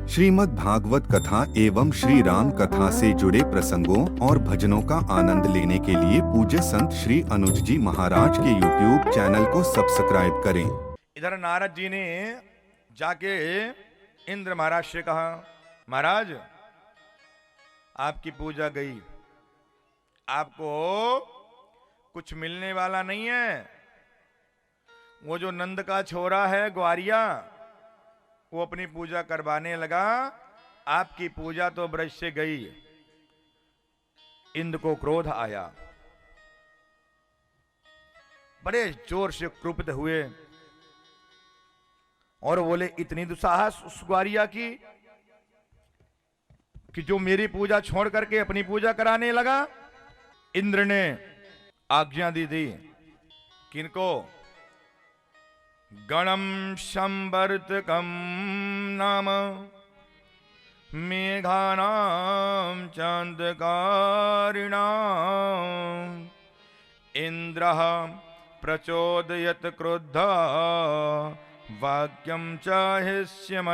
श्रीमद् भागवत कथा एवं श्री राम कथा से जुड़े प्रसंगों और भजनों का आनंद लेने के लिए पूज्य संत श्री अनुज जी महाराज के YouTube चैनल को सब्सक्राइब करें। इधर नारद जी ने जाके इंद्र महाराज से कहा, महाराज आपकी पूजा गई, आपको कुछ मिलने वाला नहीं है। वो जो नंद का छोरा है ग्वारिया, वो अपनी पूजा करवाने लगा, आपकी पूजा तो ब्रज से गई। इंद्र को क्रोध आया, बड़े जोर से क्रुद्ध हुए और बोले, इतनी दुस्साहस उस ग्वारिया की कि जो मेरी पूजा छोड़ करके अपनी पूजा कराने लगा। इंद्र ने आज्ञा दी थी किनको? गणम संवर्तकम नाम मेघानाम चांदकारिणाम इंद्रः प्रचोदयत क्रुद्ध वाक्यम चाहिष्यमन्युतः।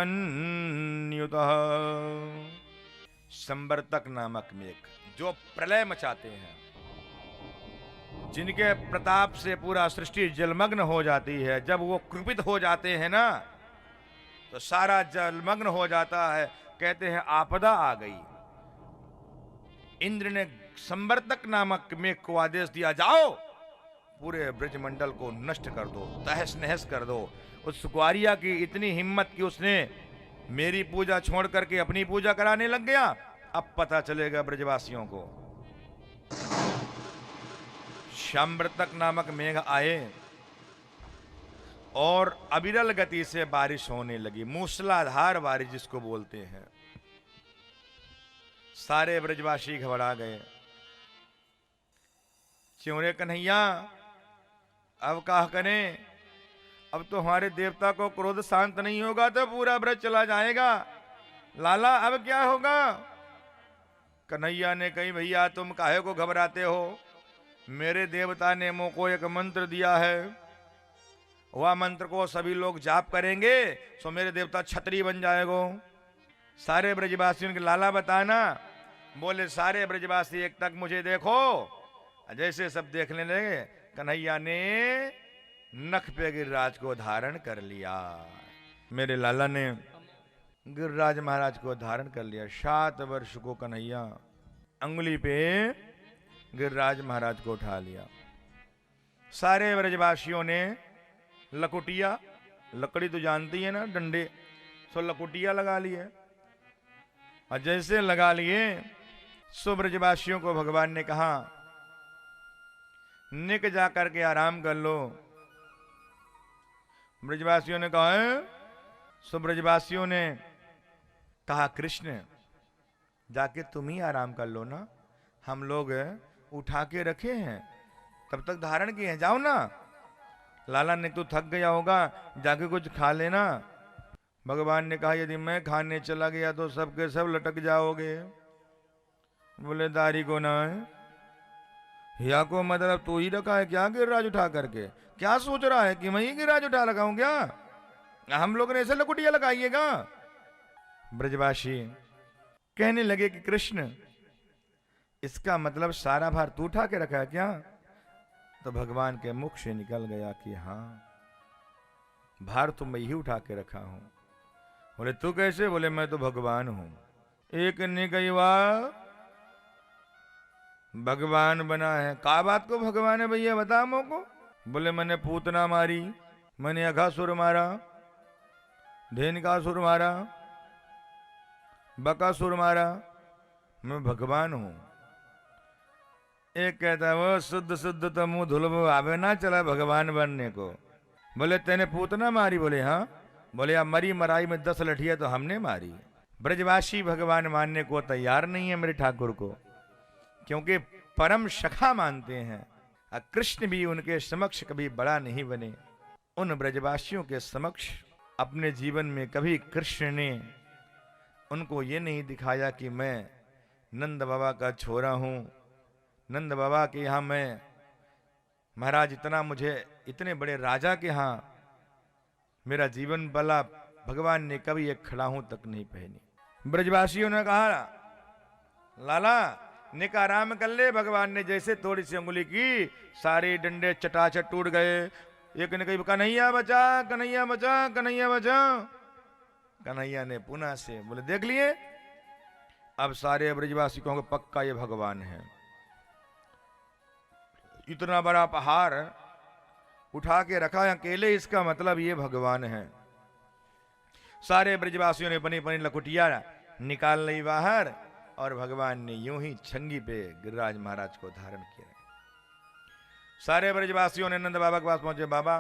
संवर्तक नामक मेघ जो प्रलय मचाते हैं, जिनके प्रताप से पूरा सृष्टि जलमग्न हो जाती है, जब वो कृपित हो जाते हैं ना, तो सारा जलमग्न हो जाता है। कहते हैं आपदा आ गई। इंद्र ने संवर्तक नामक मेघ को आदेश दिया, जाओ पूरे ब्रजमंडल को नष्ट कर दो, तहस नहस कर दो। उस ग्वारिया की इतनी हिम्मत कि उसने मेरी पूजा छोड़ करके अपनी पूजा कराने लग गया। अब पता चलेगा ब्रजवासियों को। संवर्तक नामक मेघ आए और अविरल गति से बारिश होने लगी, मूसलाधार बारिश जिसको बोलते हैं। सारे ब्रजवासी घबरा गए। च्योरे कन्हैया, अब क्या करें? अब तो हमारे देवता को क्रोध शांत नहीं होगा तो पूरा ब्रज चला जाएगा। लाला अब क्या होगा? कन्हैया ने कही, भैया तुम काहे को घबराते हो? मेरे देवता ने मुझको एक मंत्र दिया है, वह मंत्र को सभी लोग जाप करेंगे तो मेरे देवता छतरी बन जाएगो। सारे ब्रजवासियों के लाला बताना। बोले सारे ब्रजवासी एक तक मुझे देखो। जैसे सब देखने लगे, कन्हैया ने नख पे गिरिराज को धारण कर लिया। मेरे लाला ने गिरिराज महाराज को धारण कर लिया। 7 वर्ष को कन्हैया अंगुली पे गिरिराज महाराज को उठा लिया। सारे ब्रजवासियों ने लकुटिया, लकड़ी तो जानती है ना, डंडे, सो लकुटिया लगा लिए। और जैसे लगा लिए, सो ब्रजवासियों को भगवान ने कहा, निक जा करके आराम कर लो। ब्रजवासियों ने कहा है? सो ब्रजवासियों ने कहा, कृष्ण जाके तुम ही आराम कर लो ना, हम लोग उठा के रखे हैं, तब तक धारण किए हैं, जाओ ना। लाला ने, तू थक गया होगा, जाके कुछ खा लेना। भगवान ने कहा, यदि मैं खाने चला गया तो सबके सब लटक जाओगे। बोले दारी को ना है, या को मतलब तू ही रखा है क्या गिरिराज उठा करके? क्या सोच रहा है कि मैं ही गिरिराज उठा लगाऊं क्या? हम लोग ने ऐसे लकुटिया लगाइएगा। ब्रजवासी कहने लगे कि कृष्ण, इसका मतलब सारा भार तू उठा के रखा है क्या? तो भगवान के मुख से निकल गया कि हाँ, भार तो मैं ही उठा के रखा हूं। बोले तू कैसे? बोले मैं तो भगवान हूं। एक ने कही, वाह, भगवान बना है। का बात को भगवान है भैया, बता मोको। बोले मैंने पूतना मारी, मैंने अघासुर मारा, धेनुकासुर मारा, बकासुर मारा, मैं भगवान हूं। एक कहता है, वो शुद्ध शुद्ध तो मुंह धुलबो आवे ना चला भगवान बनने को। बोले तेने पूतना मारी? बोले हाँ। बोले अब मरी मराई में 10 लठिया तो हमने मारी। ब्रजवासी भगवान मानने को तैयार नहीं है मेरे ठाकुर को, क्योंकि परम सखा मानते हैं। कृष्ण भी उनके समक्ष कभी बड़ा नहीं बने। उन ब्रजवासियों के समक्ष अपने जीवन में कभी कृष्ण ने उनको ये नहीं दिखाया कि मैं नंद बाबा का छोरा हूं, नंद बाबा के यहाँ मैं महाराज इतना मुझे इतने बड़े राजा के यहाँ मेरा जीवन भला भगवान ने कभी एक खड़ाहूं तक नहीं पहनी। ब्रजवासियों ने कहा, लाला निक आराम कर ले। भगवान ने जैसे थोड़ी सी अंगुली की, सारे डंडे चटाचट टूट गए। एक ने कही, कन्हैया बचा, कन्हैया बचा, कन्हैया बचा। कन्हैया ने पुनः से बोले, देख लिए, अब सारे ब्रजवासी कहोगे पक्का ये भगवान है। इतना बड़ा पहाड़ उठा के रखा अकेले, इसका मतलब ये भगवान है। सारे ब्रजवासियों ने बनी बनी लकुटिया निकाल ली बाहर, और भगवान ने यूं ही छंगी पे गिरिराज महाराज को धारण किया। सारे ब्रजवासियों ने नंद बाबा के पास पहुंचे, बाबा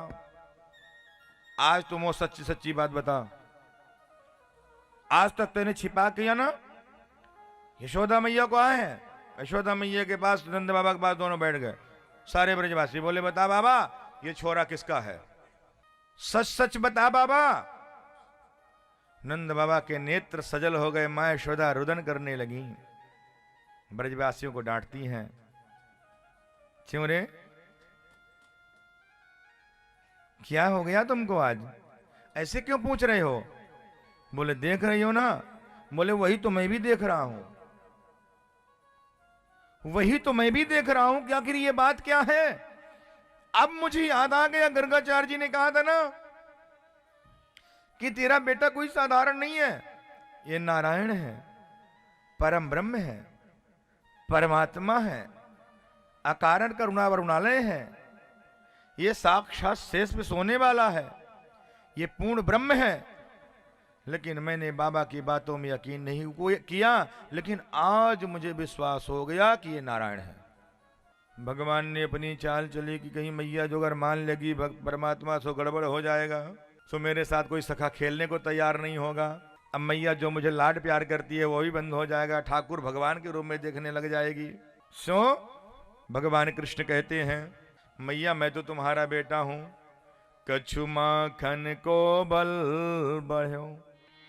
आज तुम वो सच्ची सच्ची बात बता, आज तक तेने छिपा किया ना। यशोदा मैया को आए हैं। यशोदा मैया के पास नंद बाबा के पास दोनों बैठ गए। सारे ब्रजवासी बोले, बता बाबा ये छोरा किसका है, सच सच बता बाबा। नंद बाबा के नेत्र सजल हो गए। मां यशोदा रुदन करने लगी, ब्रजवासियों को डांटती हैं, क्यों रे, क्या हो गया तुमको आज, ऐसे क्यों पूछ रहे हो। बोले, देख रही हो ना। बोले, वही तो मैं भी देख रहा हूं, वही तो मैं भी देख रहा हूं कि आखिर ये बात क्या है। अब मुझे याद आ गया, गर्गाचार्य जी ने कहा था ना कि तेरा बेटा कोई साधारण नहीं है, ये नारायण है, परम ब्रह्म है, परमात्मा है, अकारण करुणा वरुणालय है, ये साक्षात शेष पे सोने वाला है, ये पूर्ण ब्रह्म है। लेकिन मैंने बाबा की बातों में यकीन नहीं किया, लेकिन आज मुझे विश्वास हो गया कि ये नारायण है। भगवान ने अपनी चाल चली कि कहीं मैया जो अगर मान लेगी परमात्मा सो गड़बड़ हो जाएगा, सो मेरे साथ कोई सखा खेलने को तैयार नहीं होगा। अब मैया जो मुझे लाड प्यार करती है वो भी बंद हो जाएगा, ठाकुर भगवान के रूप में देखने लग जाएगी। सो भगवान कृष्ण कहते हैं, मैया मैं तो तुम्हारा बेटा हूं, कछु माखन को बल बढ़ो,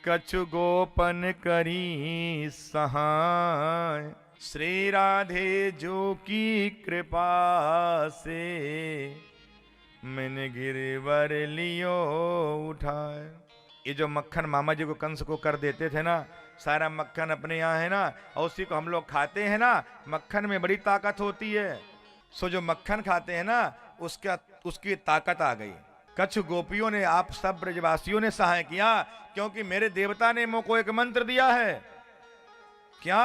कछु गोपन करी सहाय, श्री राधे जो की कृपा से, मैंने गिरवर लियो उठाए। ये जो मक्खन मामा जी को कंस को कर देते थे ना, सारा मक्खन अपने यहाँ है ना, और उसी को हम लोग खाते हैं ना, मक्खन में बड़ी ताकत होती है। सो जो मक्खन खाते हैं ना, उसकी ताकत आ गई। कच्छ गोपियों ने, आप सब ब्रजवासियों ने सहाय किया, क्योंकि मेरे देवता ने मुझको एक मंत्र दिया है। क्या?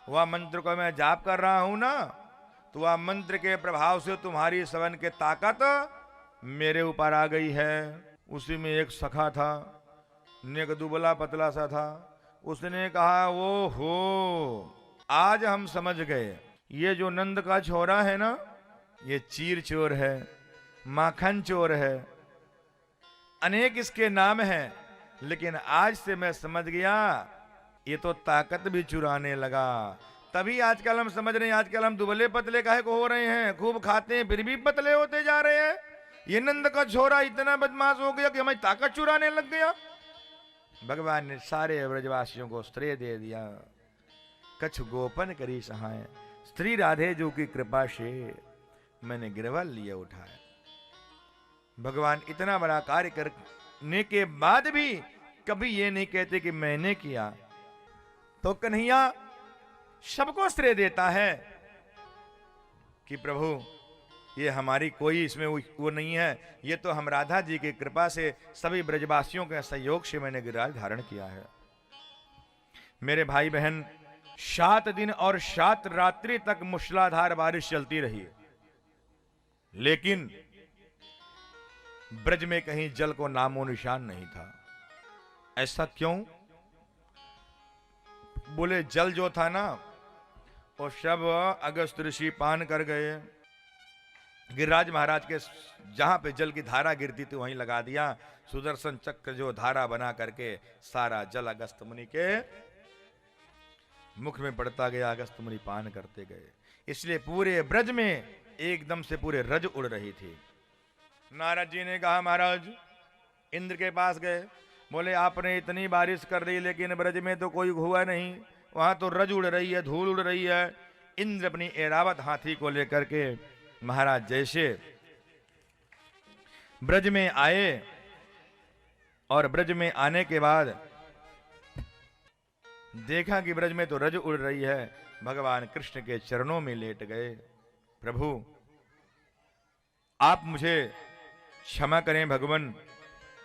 वह मंत्र को मैं जाप कर रहा हूं ना, तो वह मंत्र के प्रभाव से तुम्हारी सवन के ताकत मेरे ऊपर आ गई है। उसी में एक सखा था, नेक दुबला पतला सा था, उसने कहा, वो हो आज हम समझ गए, ये जो नंद का छोरा है ना, ये चीर चोर है, माखन चोर है, अनेक इसके नाम हैं, लेकिन आज से मैं समझ गया ये तो ताकत भी चुराने लगा। तभी आजकल हम समझ रहे हैं, आजकल हम दुबले पतले काहे को हो रहे हैं, खूब खाते हैं फिर भी पतले होते जा रहे हैं। ये नंद का छोरा इतना बदमाश हो गया कि हमारी ताकत चुराने लग गया। भगवान ने सारे ब्रजवासियों को श्रेय दे दिया, कछ गोपन करी सहाय, स्त्री राधे जो की कृपा से मैंने गिरवा लिया उठाया। भगवान इतना बड़ा कार्य करने के बाद भी कभी ये नहीं कहते कि मैंने किया। तो कन्हैया सबको श्रेय देता है कि प्रभु ये हमारी कोई इसमें वो नहीं है, ये तो हम राधा जी की कृपा से सभी ब्रजवासियों के सहयोग से मैंने गिरिराज धारण किया है। मेरे भाई बहन, 7 दिन और 7 रात्रि तक मूसलाधार बारिश चलती रही, लेकिन ब्रज में कहीं जल को नामो निशान नहीं था। ऐसा क्यों? बोले जल जो था ना, वो सब अगस्त ऋषि पान कर गए। गिरिराज महाराज के जहां पे जल की धारा गिरती थी वहीं लगा दिया। सुदर्शन चक्र जो धारा बना करके सारा जल अगस्त मुनि के मुख में पड़ता गया, अगस्त मुनि पान करते गए। इसलिए पूरे ब्रज में एकदम से पूरे रज उड़ रही थी। नारद जी ने कहा, महाराज इंद्र के पास गए, बोले आपने इतनी बारिश कर दी लेकिन ब्रज में तो कोई हुआ नहीं, वहां तो रज उड़ रही है, धूल उड़ रही है। इंद्र अपनी ऐरावत हाथी को लेकर के महाराज जैसे ब्रज में आए और ब्रज में आने के बाद देखा कि ब्रज में तो रज उड़ रही है। भगवान कृष्ण के चरणों में लेट गए। प्रभु आप मुझे क्षमा करें भगवान,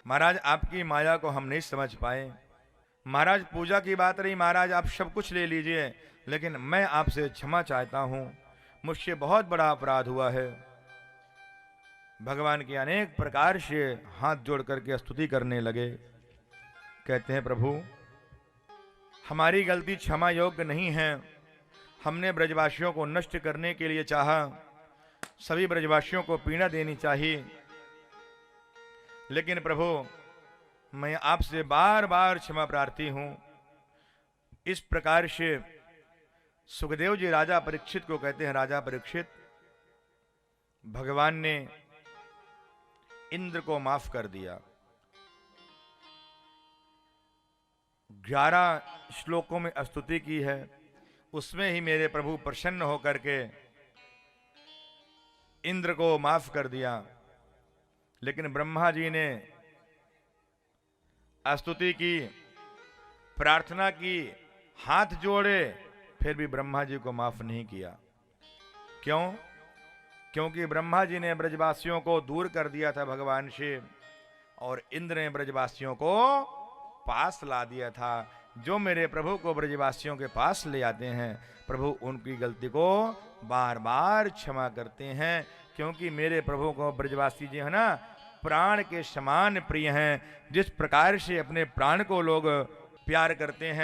महाराज आपकी माया को हम नहीं समझ पाए। महाराज पूजा की बात रही, महाराज आप सब कुछ ले लीजिए, लेकिन मैं आपसे क्षमा चाहता हूं, मुझसे बहुत बड़ा अपराध हुआ है। भगवान के अनेक प्रकार से हाथ जोड़ करके स्तुति करने लगे। कहते हैं प्रभु हमारी गलती क्षमा योग्य नहीं है, हमने ब्रजवासियों को नष्ट करने के लिए चाहा, सभी ब्रजवासियों को पीड़ा देनी चाहिए, लेकिन प्रभु मैं आपसे बार बार क्षमा प्रार्थी हूं। इस प्रकार से सुखदेव जी राजा परीक्षित को कहते हैं, राजा परीक्षित भगवान ने इंद्र को माफ कर दिया। 11 श्लोकों में स्तुति की है, उसमें ही मेरे प्रभु प्रसन्न होकर के इंद्र को माफ कर दिया। लेकिन ब्रह्मा जी ने स्तुति की, प्रार्थना की, हाथ जोड़े, फिर भी ब्रह्मा जी को माफ नहीं किया। क्यों? क्योंकि ब्रह्मा जी ने ब्रजवासियों को दूर कर दिया था भगवान से, और इंद्र ने ब्रजवासियों को पास ला दिया था। जो मेरे प्रभु को ब्रजवासियों के पास ले आते हैं, प्रभु उनकी गलती को बार बार क्षमा करते हैं, क्योंकि मेरे प्रभु को ब्रजवासी जी है ना प्राण के समान प्रिय हैं। जिस प्रकार से अपने प्राण को लोग प्यार करते हैं,